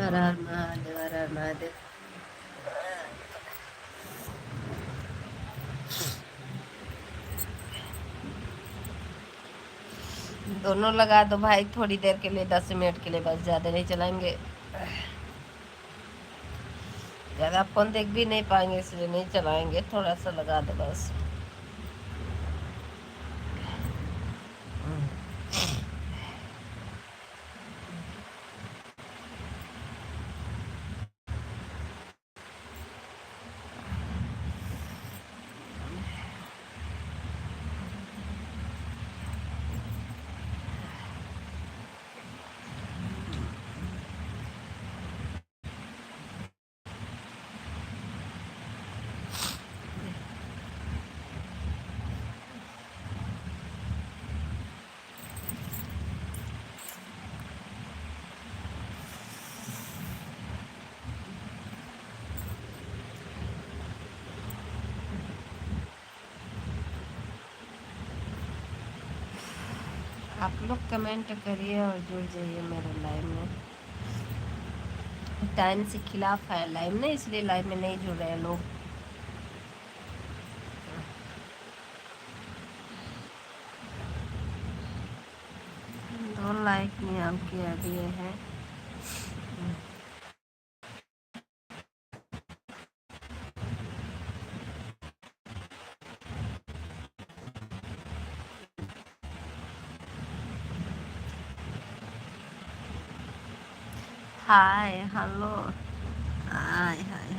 हर हर महादेव, हर हर महादेव। दोनों लगा दो भाई, थोड़ी देर के लिए, 10 मिनट के लिए बस, ज़्यादा नहीं चलाएंगे। ज़्यादा फोन देख भी नहीं पाएंगे, इसलिए नहीं चलाएंगे, थोड़ा सा लगा दो बस। आप लोग कमेंट करिए और जुड़ जाइए मेरे लाइव में। टाइम से खिलाफ है लाइव में, इसलिए लाइव में नहीं जुड़ रहे लोग। दो लाइक नहीं आपके दिए हैं। हाय हेलो, हाय हाय।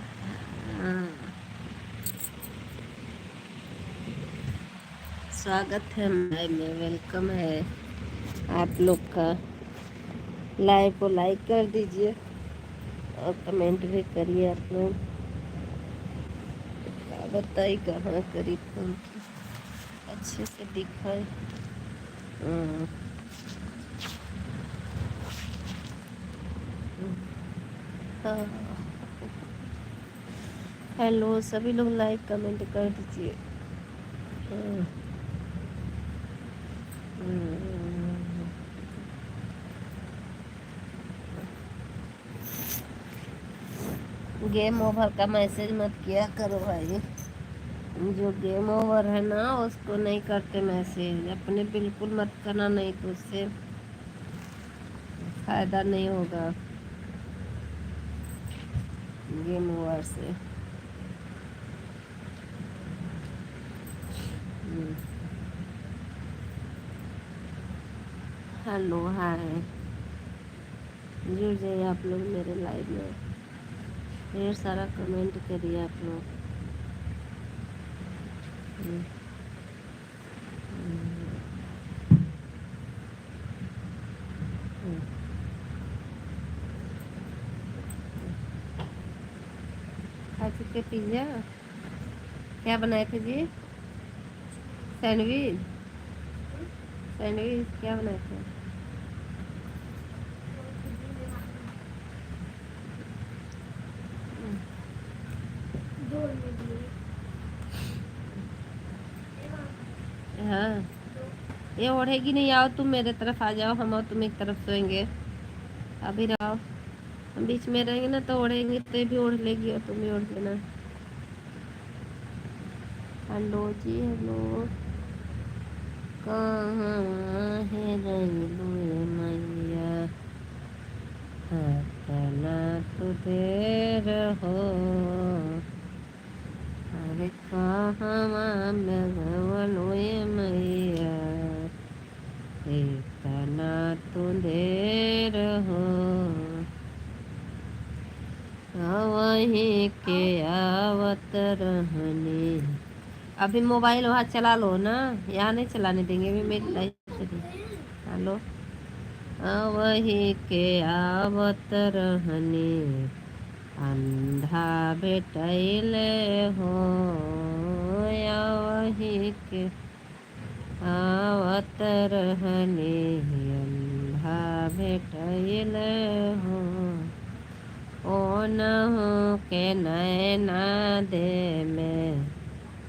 स्वागत है लाइव में, वेलकम है आप लोग का। लाइव को लाइक कर दीजिए और कमेंट भी करिए आप लोग। बताइए कहाँ करी फोन की, अच्छे से दिखाए। हाँ, हेलो, सभी लोग लाइक कमेंट कर दीजिए। गेम ओवर का मैसेज मत किया करो भाई, जो गेम ओवर है ना उसको नहीं करते मैसेज, अपने बिल्कुल मत करना, नहीं तो उससे फायदा नहीं होगा गेम ओवर से। हेलो हाय, जुड़ जाइए आप लोग मेरे लाइव में, ढेर सारा कमेंट करिए आप लोग। खा चुके पिज्ज़ा? क्या बनाए थे जी? सैंडविच? सैंडविच क्या बनाए थे? हाँ, ये ओढ़ेगी नहीं, आओ तुम मेरे तरफ आ जाओ, हम और तुम एक तरफ सोएंगे। अभी रहो, हम बीच में रहेंगे ना तो ओढ़ेंगे, तो ये भी ओढ़ लेगी और तुम भी ओढ़ लेना। हेलो जी हेलो, कहाँ है रंगलू मैया, तना तो देर हो, अरे कहाँ लगवलो मैया, तना तो देर हो, वहीं के आवत रहनी। अभी मोबाइल वहाँ चला लो ना, यहाँ नहीं चलाने देंगे, अभी मेरी लाइफ चली। हेलो, वहीं के आवत रहनी, अंधा बेटैले हो, या वहीं के आवत रहनी, अंधा बेटैले हो, ओ नहु के नैना दे में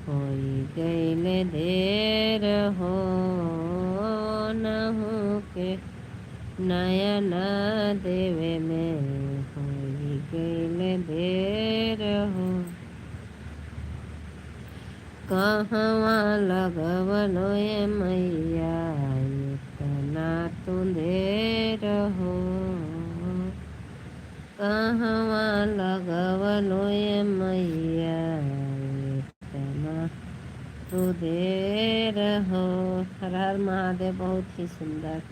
होई गईले देर हो, नहु के नयना देवे में हो देर हो। कहवा लगवलो ये मैया इतना तू देर हो। कहवा लगवलो ये मैया इतना तू देर हो। हर हर महादेव। बहुत ही सुंदर।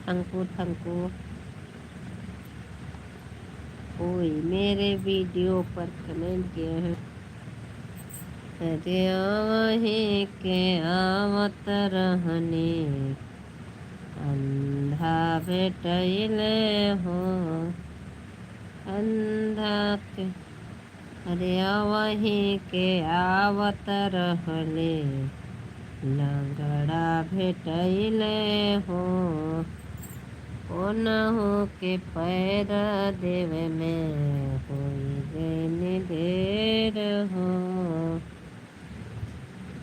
Thank you thank you. कोई मेरे वीडियो पर कमेंट किए हैं। अरे वहीं के आवत रहने अंधा भेटैले हो। अंधा के अरे वहीं के आवत रहले लंगड़ा भेटैले हो। ओनहु के पैर देवे में होई गई देर हो।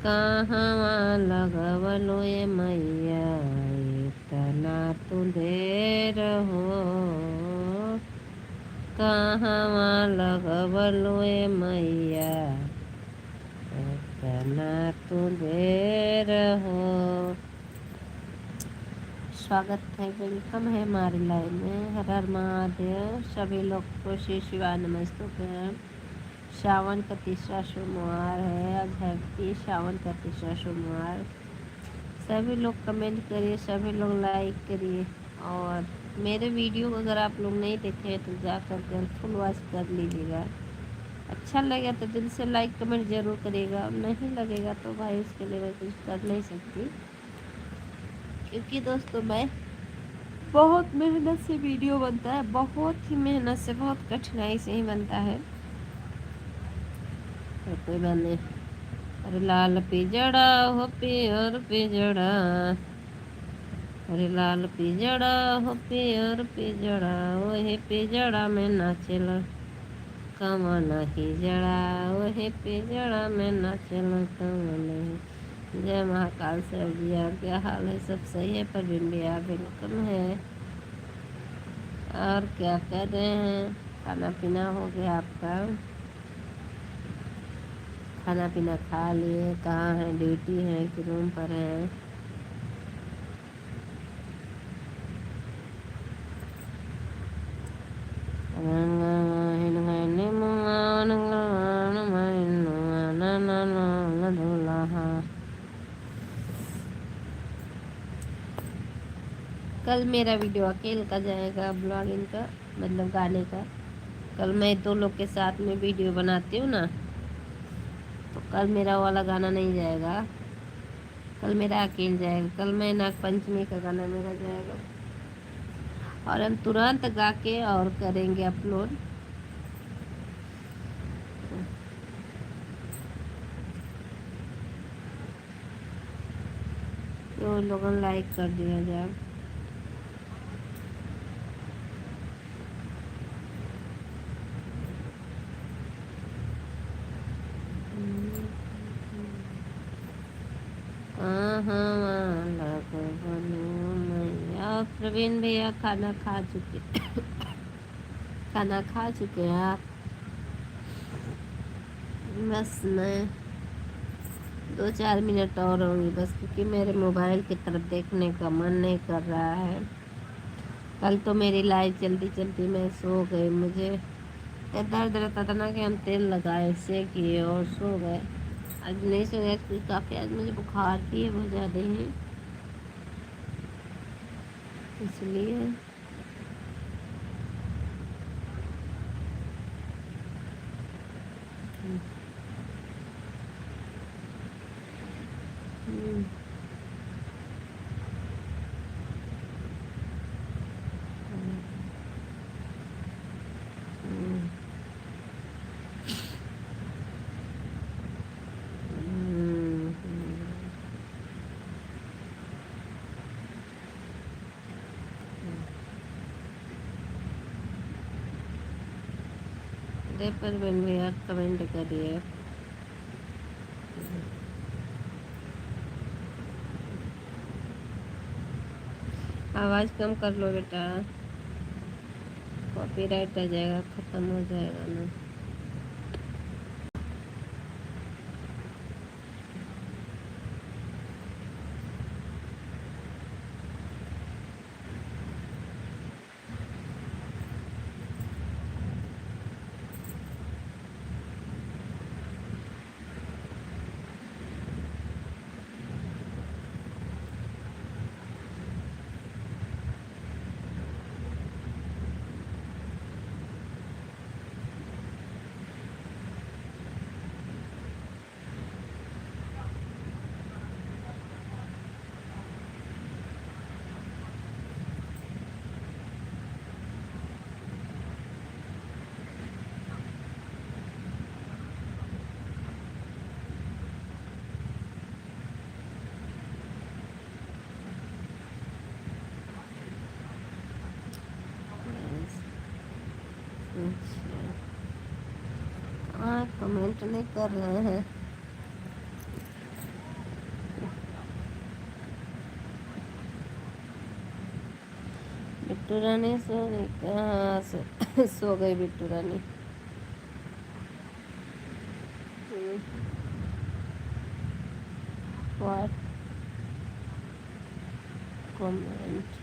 कहवा लगवलो ये मैया इतना तू देर हो। कहवा लगवलो ये मैया इतना तू देर हो। स्वागत है, वेलकम है हमारी लाइव में। हर हर महादेव। सभी लोग को श्री शिवाय नमस्तुभ्यं है। श्रावण का तीसरा सोमवार है आज। हैप्पी श्रावण का तीसरा सोमवार। सभी लोग कमेंट करिए, सभी लोग लाइक करिए। और मेरे वीडियो को अगर आप लोग नहीं देखे तो जा कर फुल वॉच कर लीजिएगा। अच्छा लगे तो दिल से लाइक कमेंट ज़रूर करिएगा, और नहीं लगेगा तो भाई उसके लिए मैं कुछ कर नहीं सकती। क्योंकि दोस्तों मैं बहुत मेहनत से वीडियो बनता है, बहुत ही मेहनत से, बहुत कठिनाई से ही बनता है। तो कोई बात नहीं। अरे लाल पिजड़ा हो पियर पिजड़ा, अरे लाल पिजड़ा हो पियर पिजड़ा, वही पिजड़ा में नाचेला कमल हिजड़ा, वही पिजड़ा में नाचेला कमल। जय महाकाल सर जी। क्या हाल है? सब सही है? परवीन भैया वेलकम है। और क्या कर रहे हैं? खाना पीना हो गया आपका? खाना पीना खा लिए? कहाँ हैं? ड्यूटी है कि रूम पर है? कल मेरा वीडियो अकेले का जाएगा, ब्लॉगिंग का, मतलब गाने का। कल मैं 2 लोग के साथ में वीडियो बनाती हूँ ना, तो कल मेरा वाला गाना नहीं जाएगा। कल मेरा अकेले जाएगा। कल मैं नाग पंचमी का गाना मेरा जाएगा, और हम तुरंत गा के और करेंगे अपलोड। तो लोगों लाइक कर दिया जाए। प्रवीण भैया खाना खा चुके खाना खा चुके हैं आप? बस मैं 2-4 मिनट और रहूँगी बस, क्योंकि मेरे मोबाइल की तरफ देखने का मन नहीं कर रहा है। कल तो मेरी लाइट चलती चलती मैं सो गई। मुझे दर्द रहता था ना कि हम तेल लगाए, से किए और सो गए। आज नहीं सो गए क्योंकि काफ़ी आज मुझे बुखार भी है, बहुत ज़्यादा है, इसलिए। पर भैया कमेंट करिए। आवाज़ कम कर लो बेटा। कॉपीराइट आ जाएगा, खत्म हो जाएगा ना। अच्छा, हाँ कमेंट नहीं कर रहे हैं। बिट्टू रानी सो गई क्या? हाँ, सो गई Bittu Rani. What comment?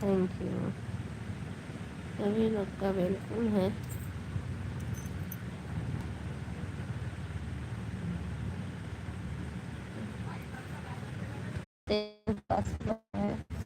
Thank you, सभी लोग का वेलकम है। पास है